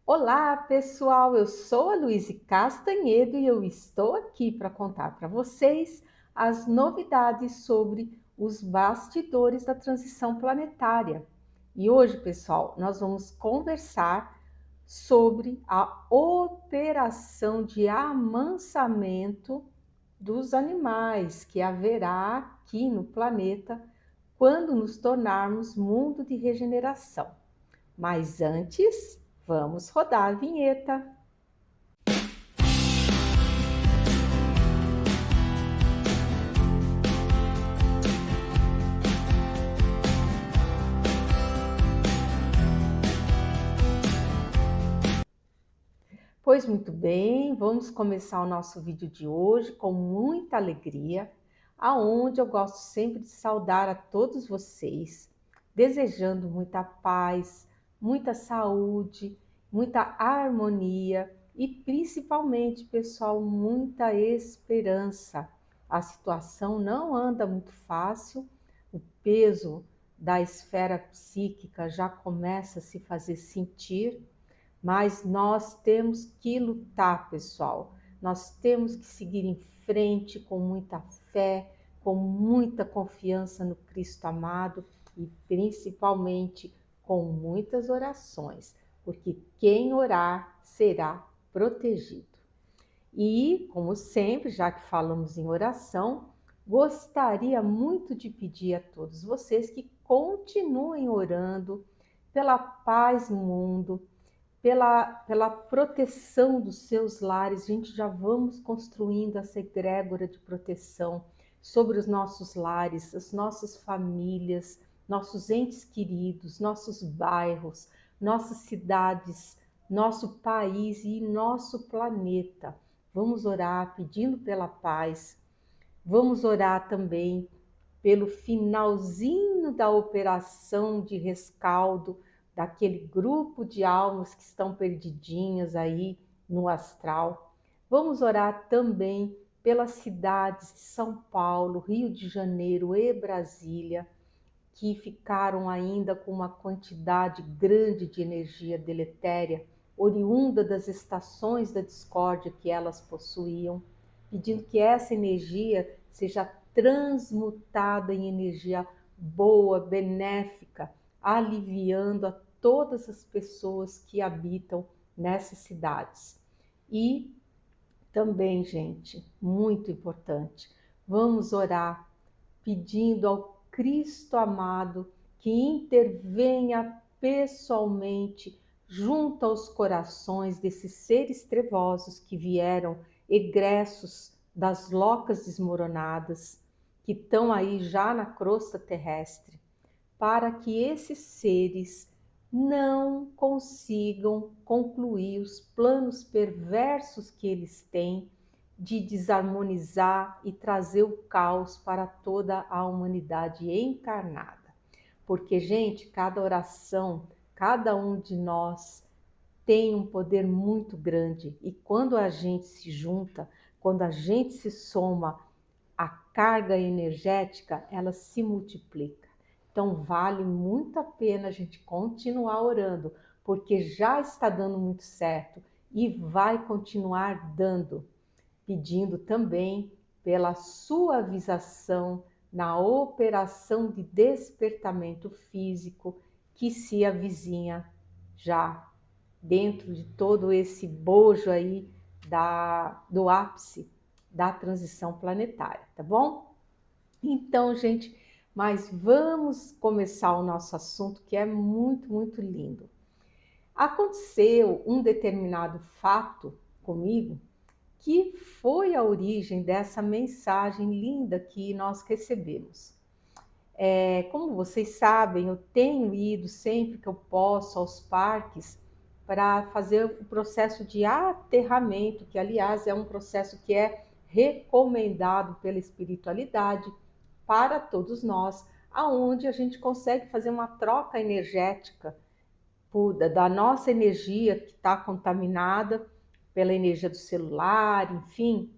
Olá, pessoal! Eu sou a Luíse Castanhedo e eu estou aqui para contar para vocês as novidades sobre os bastidores da transição planetária. E hoje, pessoal, nós vamos conversar sobre a operação de amansamento dos animais que haverá aqui no planeta quando nos tornarmos mundo de regeneração. Mas antes, vamos rodar a vinheta. Pois muito bem, vamos começar o nosso vídeo de hoje com muita alegria, aonde eu gosto sempre de saudar a todos vocês, desejando muita paz, muita saúde, muita harmonia e principalmente, pessoal, muita esperança. A situação não anda muito fácil, o peso da esfera psíquica já começa a se fazer sentir. Mas nós temos que lutar, pessoal. Nós temos que seguir em frente com muita fé, com muita confiança no Cristo amado e principalmente com muitas orações, porque quem orar será protegido. E, como sempre, já que falamos em oração, gostaria muito de pedir a todos vocês que continuem orando pela paz no mundo, pela proteção dos seus lares. A gente já vamos construindo essa egrégora de proteção sobre os nossos lares, as nossas famílias, nossos entes queridos, nossos bairros, nossas cidades, nosso país e nosso planeta. Vamos orar pedindo pela paz, vamos orar também pelo finalzinho da operação de rescaldo daquele grupo de almas que estão perdidinhas aí no astral. Vamos orar também pelas cidades de São Paulo, Rio de Janeiro e Brasília, que ficaram ainda com uma quantidade grande de energia deletéria, oriunda das estações da discórdia que elas possuíam, pedindo que essa energia seja transmutada em energia boa, benéfica, aliviando a todas as pessoas que habitam nessas cidades. E também, gente, muito importante, vamos orar pedindo ao Cristo amado que intervenha pessoalmente junto aos corações desses seres trevosos que vieram egressos das locas desmoronadas, que estão aí já na crosta terrestre, para que esses seres não consigam concluir os planos perversos que eles têm de desarmonizar e trazer o caos para toda a humanidade encarnada. Porque, gente, cada oração, cada um de nós tem um poder muito grande, e quando a gente se junta, quando a gente se soma, a carga energética, ela se multiplica. Então vale muito a pena a gente continuar orando, porque já está dando muito certo e vai continuar dando, pedindo também pela suavização na operação de despertamento físico que se avizinha já dentro de todo esse bojo aí do ápice da transição planetária, tá bom? Então, gente, mas vamos começar o nosso assunto, que é muito, muito lindo. Aconteceu um determinado fato comigo que foi a origem dessa mensagem linda que nós recebemos. Como vocês sabem, eu tenho ido sempre que eu posso aos parques para fazer o processo de aterramento, que aliás é um processo que é recomendado pela espiritualidade para todos nós, aonde a gente consegue fazer uma troca energética da nossa energia que está contaminada pela energia do celular, enfim,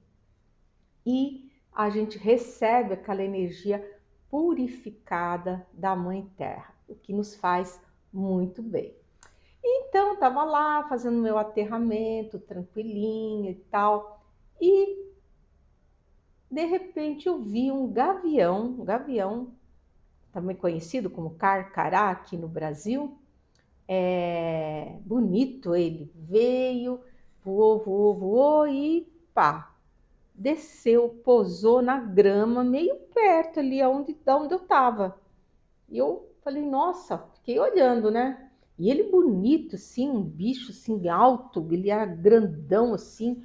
e a gente recebe aquela energia purificada da Mãe Terra, o que nos faz muito bem. Então, estava lá fazendo meu aterramento, tranquilinha e tal, e de repente eu vi um gavião, também conhecido como carcará aqui no Brasil. Bonito ele, veio, voou, voou, voou e pá, desceu, pousou na grama, meio perto ali da onde eu estava. E eu falei, nossa, fiquei olhando, né? E ele bonito, assim, um bicho assim alto, ele era grandão assim,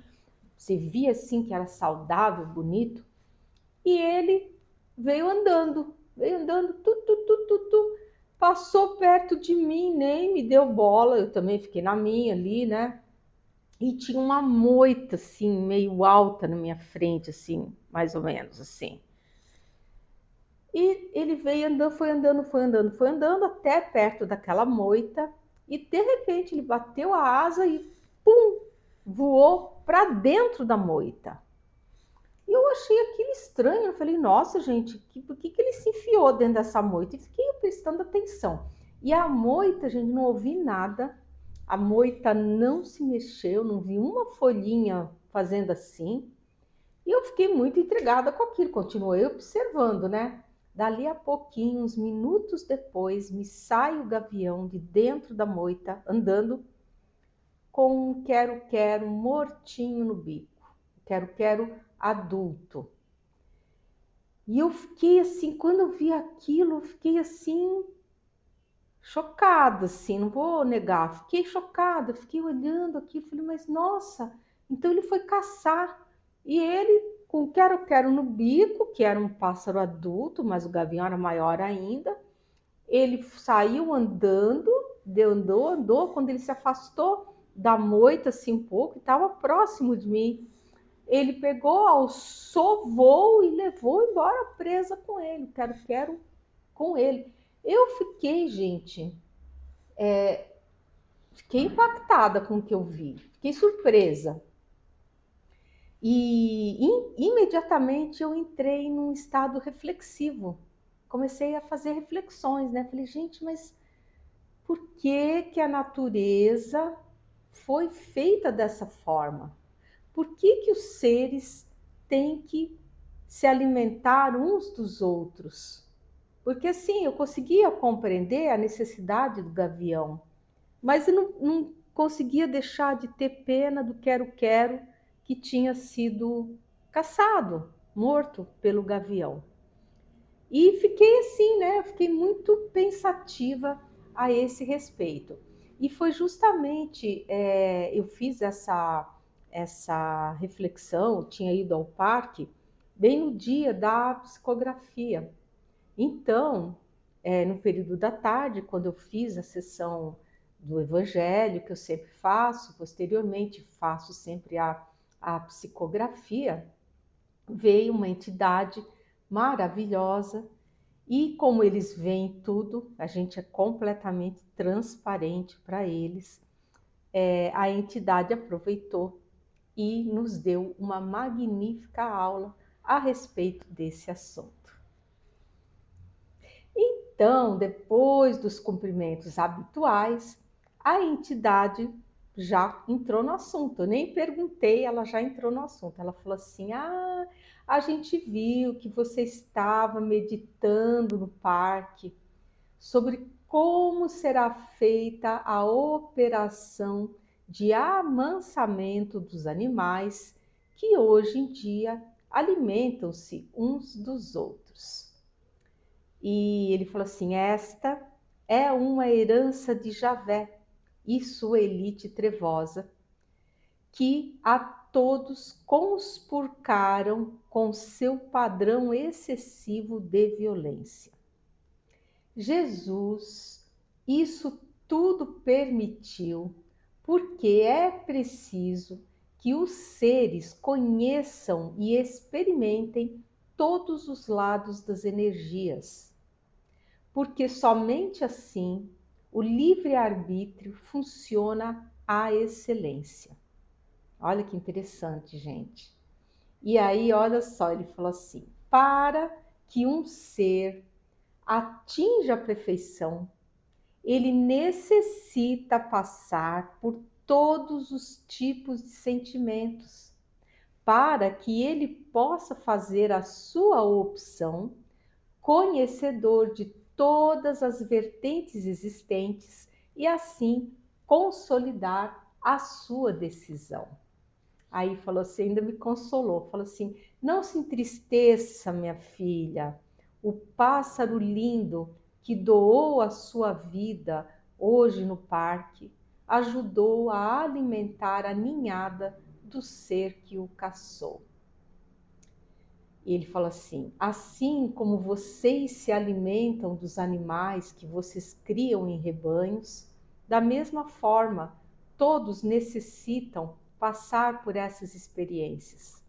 você via assim que era saudável, bonito. E ele veio andando, tu, passou perto de mim, nem me deu bola, eu também fiquei na minha ali, né? E tinha uma moita assim, meio alta na minha frente, assim, mais ou menos assim. E ele veio andando, foi andando até perto daquela moita e de repente ele bateu a asa e pum, voou para dentro da moita. E eu achei aquilo estranho, eu falei, nossa gente, por que ele se enfiou dentro dessa moita? E fiquei prestando atenção. E a moita, gente, não ouvi nada, a moita não se mexeu, não vi uma folhinha fazendo assim. E eu fiquei muito intrigada com aquilo, continuei observando, né? Dali a pouquinho, uns minutos depois, me sai o gavião de dentro da moita, andando com um quero-quero mortinho no bico. Quero-quero adulto. E eu fiquei assim, quando eu vi aquilo, eu fiquei assim, chocada, assim, não vou negar. Fiquei chocada, fiquei olhando aquilo, falei, mas nossa, então ele foi caçar. E ele, com o quero-quero no bico, que era um pássaro adulto, mas o gavião era maior ainda, ele saiu andando, andou, quando ele se afastou da moita assim um pouco, estava próximo de mim, ele pegou, alçou voo e levou embora presa com ele, quero com ele. Eu fiquei, gente, fiquei impactada com o que eu vi, fiquei surpresa. E imediatamente eu entrei num estado reflexivo. Comecei a fazer reflexões, né? Falei, gente, mas por que que a natureza foi feita dessa forma? Por que que os seres têm que se alimentar uns dos outros? Porque assim, eu conseguia compreender a necessidade do gavião, mas eu não conseguia deixar de ter pena do quero-quero que tinha sido caçado, morto pelo gavião. E fiquei assim, né? Fiquei muito pensativa a esse respeito. E foi justamente, eu fiz essa reflexão, tinha ido ao parque, bem no dia da psicografia. Então, no período da tarde, quando eu fiz a sessão do Evangelho, que eu sempre faço, posteriormente faço sempre a psicografia, veio uma entidade maravilhosa e como eles veem tudo, a gente é completamente transparente para eles. A entidade aproveitou e nos deu uma magnífica aula a respeito desse assunto. Então, depois dos cumprimentos habituais, a entidade já entrou no assunto. Eu nem perguntei, ela já entrou no assunto. Ela falou assim: ah, a gente viu que você estava meditando no parque sobre como será feita a operação de amansamento dos animais que hoje em dia alimentam-se uns dos outros. E ele falou assim: esta é uma herança de Javé e sua elite trevosa, que a todos conspurcaram com seu padrão excessivo de violência. Jesus isso tudo permitiu porque é preciso que os seres conheçam e experimentem todos os lados das energias, porque somente assim o livre-arbítrio funciona à excelência. Olha que interessante, gente. E aí, olha só, ele falou assim: para que um ser atinja a perfeição, ele necessita passar por todos os tipos de sentimentos para que ele possa fazer a sua opção, conhecedor de todas as vertentes existentes e assim consolidar a sua decisão. Aí falou assim, ainda me consolou, falou assim: não se entristeça, minha filha, o pássaro lindo que doou a sua vida hoje no parque ajudou a alimentar a ninhada do ser que o caçou. E ele fala assim como vocês se alimentam dos animais que vocês criam em rebanhos, da mesma forma, todos necessitam passar por essas experiências.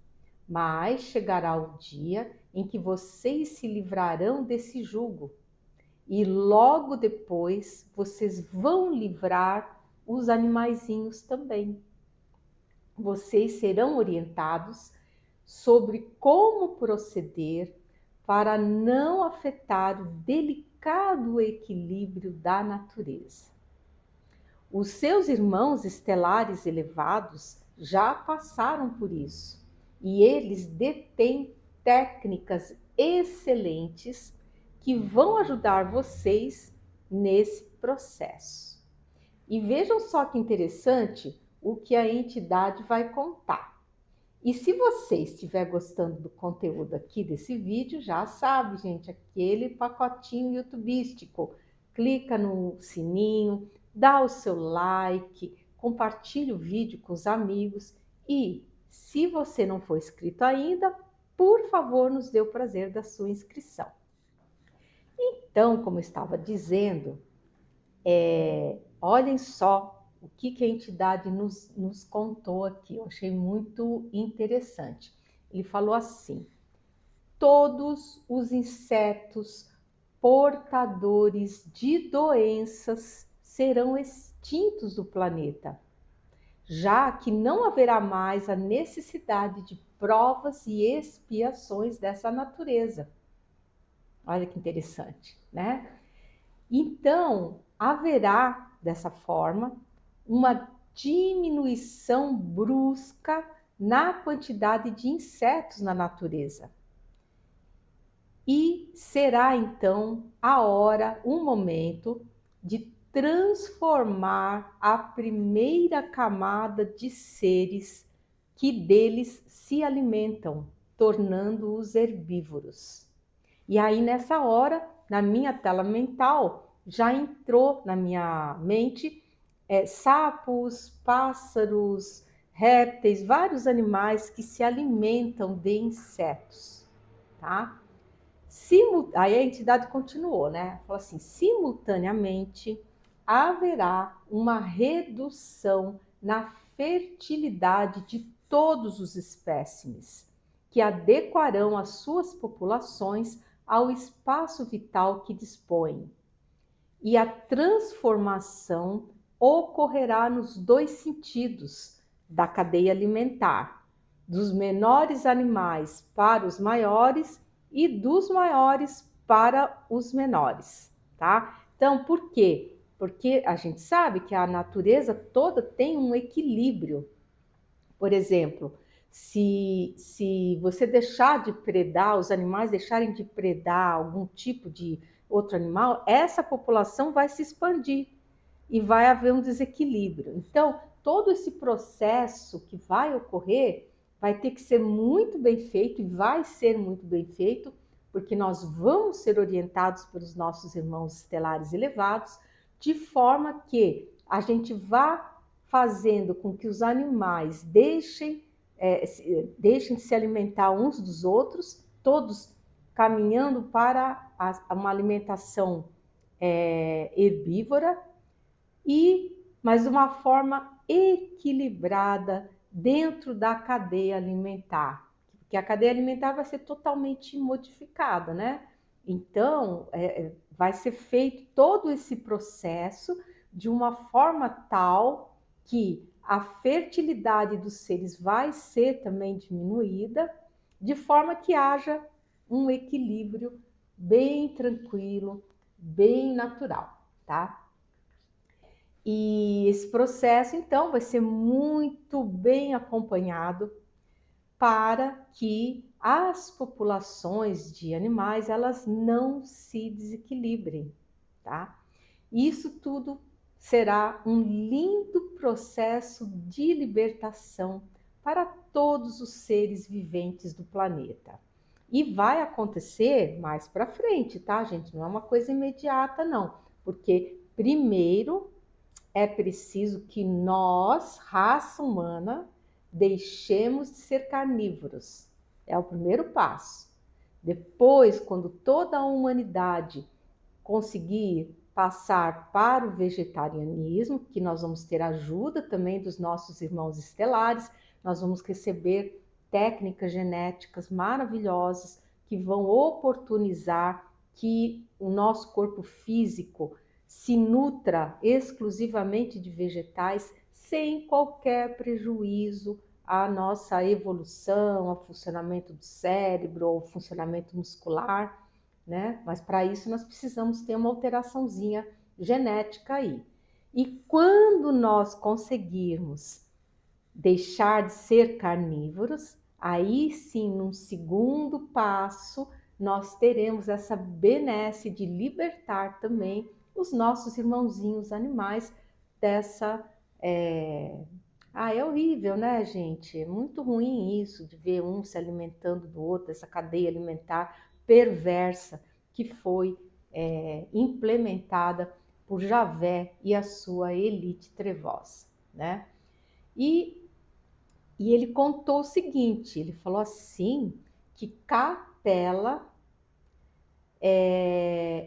Mas chegará o dia em que vocês se livrarão desse jugo. E logo depois vocês vão livrar os animaizinhos também. Vocês serão orientados sobre como proceder para não afetar o delicado equilíbrio da natureza. Os seus irmãos estelares elevados já passaram por isso e eles detêm técnicas excelentes que vão ajudar vocês nesse processo. E vejam só que interessante o que a entidade vai contar. E se você estiver gostando do conteúdo aqui desse vídeo, já sabe, gente, aquele pacotinho youtubístico. Clica no sininho, dá o seu like, compartilha o vídeo com os amigos e, se você não for inscrito ainda, por favor, nos dê o prazer da sua inscrição. Então, como eu estava dizendo, olhem só o que a entidade nos contou aqui, eu achei muito interessante. Ele falou assim: todos os insetos portadores de doenças serão extintos do planeta, já que não haverá mais a necessidade de provas e expiações dessa natureza. Olha que interessante, né? Então, haverá, dessa forma, uma diminuição brusca na quantidade de insetos na natureza. E será, então, a hora, o momento de transformar a primeira camada de seres que deles se alimentam, tornando-os herbívoros. E aí, nessa hora, na minha tela mental, já entrou na minha mente sapos, pássaros, répteis, vários animais que se alimentam de insetos, tá? Aí a entidade continuou, né? Falou assim: simultaneamente haverá uma redução na fertilidade de todos os espécimes, que adequarão as suas populações ao espaço vital que dispõem. E a transformação ocorrerá nos dois sentidos da cadeia alimentar, dos menores animais para os maiores e dos maiores para os menores, tá? Então, por quê? Porque a gente sabe que a natureza toda tem um equilíbrio. Por exemplo, se você deixar de predar, os animais deixarem de predar algum tipo de outro animal, essa população vai se expandir e vai haver um desequilíbrio. Então, todo esse processo que vai ocorrer vai ter que ser muito bem feito e vai ser muito bem feito, porque nós vamos ser orientados pelos nossos irmãos estelares elevados, de forma que a gente vá fazendo com que os animais deixem de se alimentar uns dos outros, todos caminhando para uma alimentação herbívora, mas de uma forma equilibrada dentro da cadeia alimentar, porque a cadeia alimentar vai ser totalmente modificada, né? Então, vai ser feito todo esse processo de uma forma tal que a fertilidade dos seres vai ser também diminuída, de forma que haja um equilíbrio bem tranquilo, bem natural, tá? E esse processo, então, vai ser muito bem acompanhado para que as populações de animais, elas não se desequilibrem, tá? Isso tudo será um lindo processo de libertação para todos os seres viventes do planeta. E vai acontecer mais para frente, tá, gente? Não é uma coisa imediata, não. Porque primeiro é preciso que nós, raça humana, deixemos de ser carnívoros. É o primeiro passo. Depois, quando toda a humanidade conseguir passar para o vegetarianismo, que nós vamos ter ajuda também dos nossos irmãos estelares, nós vamos receber técnicas genéticas maravilhosas que vão oportunizar que o nosso corpo físico se nutra exclusivamente de vegetais sem qualquer prejuízo à nossa evolução, ao funcionamento do cérebro, ao funcionamento muscular, né? Mas para isso nós precisamos ter uma alteraçãozinha genética aí. E quando nós conseguirmos deixar de ser carnívoros, aí sim, num segundo passo, nós teremos essa benesse de libertar também os nossos irmãozinhos animais dessa. É horrível, né, gente? É muito ruim isso de ver um se alimentando do outro, essa cadeia alimentar perversa que foi implementada por Javé e a sua elite trevosa, né? E ele contou o seguinte, ele falou assim, que Capela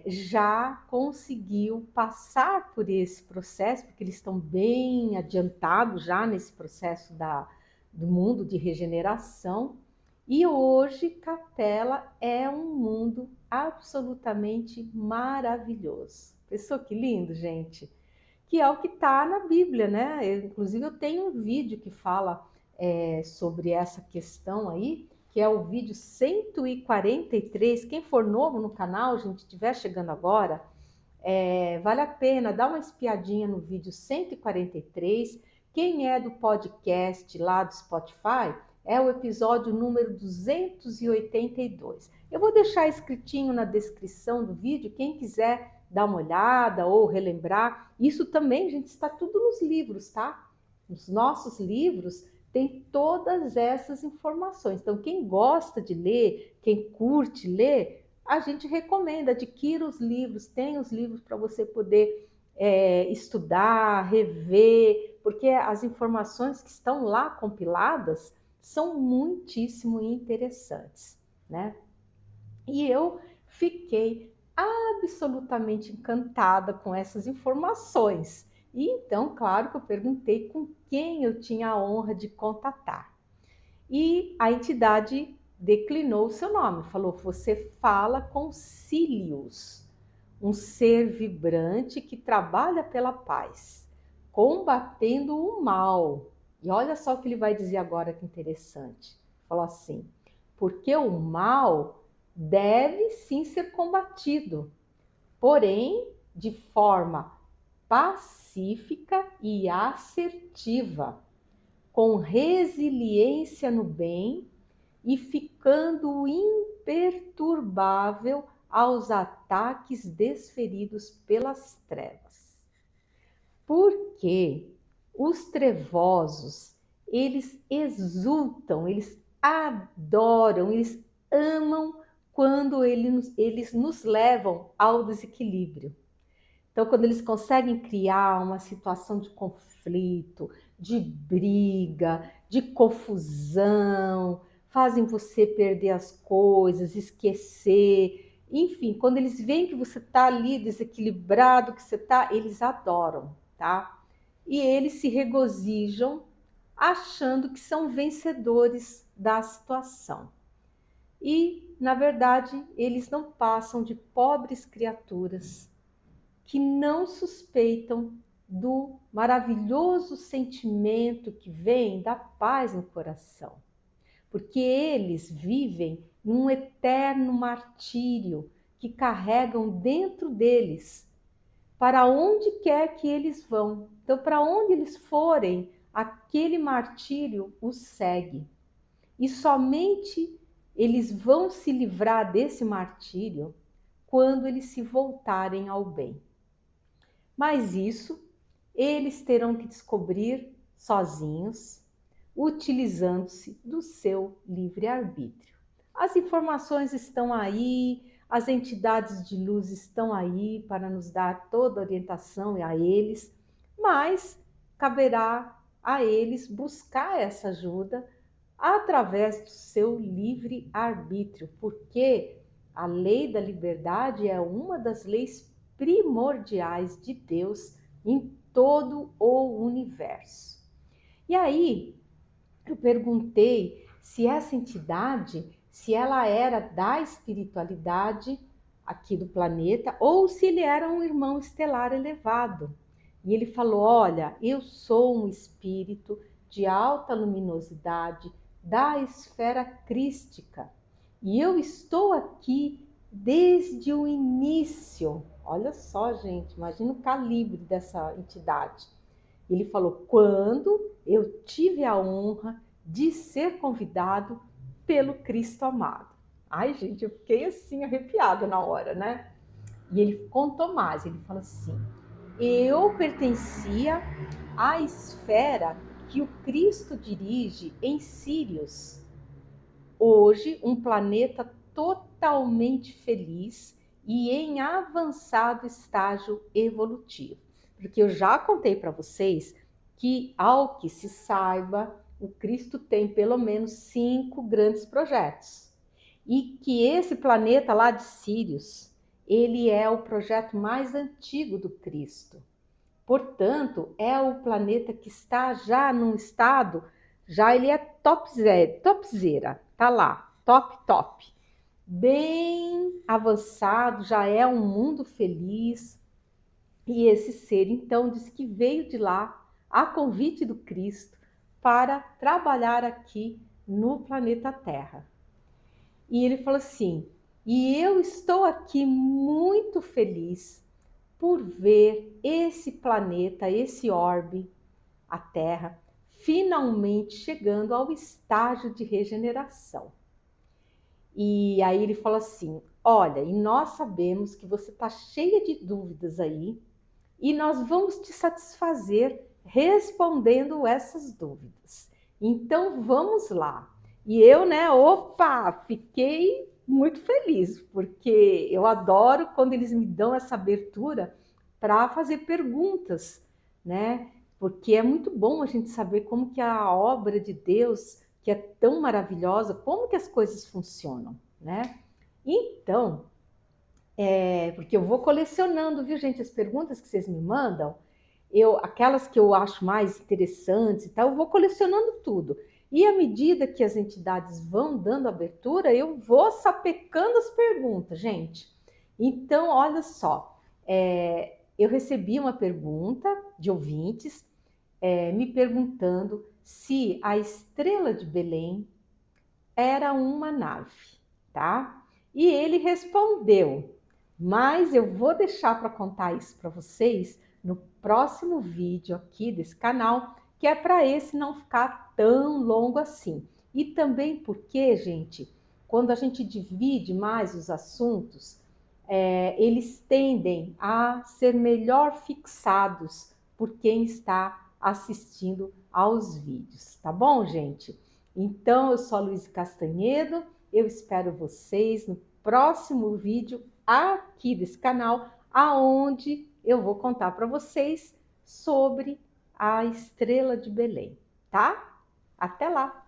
já conseguiu passar por esse processo, porque eles estão bem adiantados já nesse processo do mundo de regeneração, e hoje Capela é um mundo absolutamente maravilhoso. Pensou que lindo, gente? Que é o que está na Bíblia, né? Inclusive eu tenho um vídeo que fala sobre essa questão aí, que é o vídeo 143. Quem for novo no canal, gente, estiver chegando agora, vale a pena dar uma espiadinha no vídeo 143. Quem é do podcast lá do Spotify, é o episódio número 282. Eu vou deixar escritinho na descrição do vídeo, quem quiser dar uma olhada ou relembrar. Isso também, gente, está tudo nos livros, tá? Nos nossos livros tem todas essas informações. Então, quem gosta de ler, quem curte ler, a gente recomenda, adquira os livros, tem os livros para você poder estudar, rever, porque as informações que estão lá compiladas são muitíssimo interessantes, né? E eu fiquei absolutamente encantada com essas informações. E então, claro que eu perguntei com quem eu tinha a honra de contatar. E a entidade declinou o seu nome, falou: você fala com Cílios, um ser vibrante que trabalha pela paz, combatendo o mal. E olha só o que ele vai dizer agora, que interessante. Falou assim: porque o mal deve sim ser combatido, porém de forma pacífica e assertiva, com resiliência no bem e ficando imperturbável aos ataques desferidos pelas trevas. Porque os trevosos, eles exultam, eles adoram, eles amam quando eles nos levam ao desequilíbrio. Então, quando eles conseguem criar uma situação de conflito, de briga, de confusão, fazem você perder as coisas, esquecer, enfim, quando eles veem que você está ali desequilibrado, que você está, eles adoram, tá? E eles se regozijam achando que são vencedores da situação. E, na verdade, eles não passam de pobres criaturas que não suspeitam do maravilhoso sentimento que vem da paz no coração, porque eles vivem num eterno martírio que carregam dentro deles para onde quer que eles vão. Então, para onde eles forem, aquele martírio os segue. E somente eles vão se livrar desse martírio quando eles se voltarem ao bem. Mas isso eles terão que descobrir sozinhos, utilizando-se do seu livre-arbítrio. As informações estão aí, as entidades de luz estão aí para nos dar toda a orientação a eles, mas caberá a eles buscar essa ajuda através do seu livre-arbítrio, porque a lei da liberdade é uma das leis primordiais de Deus em todo o universo. E aí, eu perguntei se essa entidade, se ela era da espiritualidade aqui do planeta ou se ele era um irmão estelar elevado. E ele falou: olha, eu sou um espírito de alta luminosidade da esfera crística e eu estou aqui desde o início. Olha só, gente, imagina o calibre dessa entidade. Ele falou: quando eu tive a honra de ser convidado pelo Cristo amado. Ai, gente, eu fiquei assim arrepiada na hora, né? E ele contou mais, ele falou assim: eu pertencia à esfera que o Cristo dirige em Sírios, hoje um planeta totalmente feliz e em avançado estágio evolutivo. Porque eu já contei para vocês que, ao que se saiba, o Cristo tem pelo menos 5 grandes projetos. E que esse planeta lá de Sírios, ele é o projeto mais antigo do Cristo. Portanto, é o planeta que está já num estado, já ele é topzera, tá lá, top, bem avançado, já é um mundo feliz. E esse ser, então, diz que veio de lá, a convite do Cristo, para trabalhar aqui no planeta Terra. E ele falou assim: e eu estou aqui muito feliz por ver esse planeta, esse orbe, a Terra, finalmente chegando ao estágio de regeneração. E aí ele falou assim: olha, e nós sabemos que você está cheia de dúvidas aí, e nós vamos te satisfazer respondendo essas dúvidas. Então vamos lá. E eu, né, fiquei muito feliz, porque eu adoro quando eles me dão essa abertura para fazer perguntas, né? Porque é muito bom a gente saber como que a obra de Deus, que é tão maravilhosa, como que as coisas funcionam, né? Então, porque eu vou colecionando, viu, gente, as perguntas que vocês me mandam, aquelas que eu acho mais interessantes e tal, eu vou colecionando tudo. E à medida que as entidades vão dando abertura, eu vou sapecando as perguntas, gente. Então, olha só, eu recebi uma pergunta de ouvintes me perguntando se a estrela de Belém era uma nave, tá? E ele respondeu: mas eu vou deixar para contar isso para vocês no próximo vídeo aqui desse canal, que é para esse não ficar tão longo assim. E também porque, gente, quando a gente divide mais os assuntos, eles tendem a ser melhor fixados por quem está assistindo aos vídeos, tá bom, gente? Então, eu sou a Luísa Castanhedo, eu espero vocês no próximo vídeo aqui desse canal, aonde eu vou contar para vocês sobre a estrela de Belém, tá? Até lá!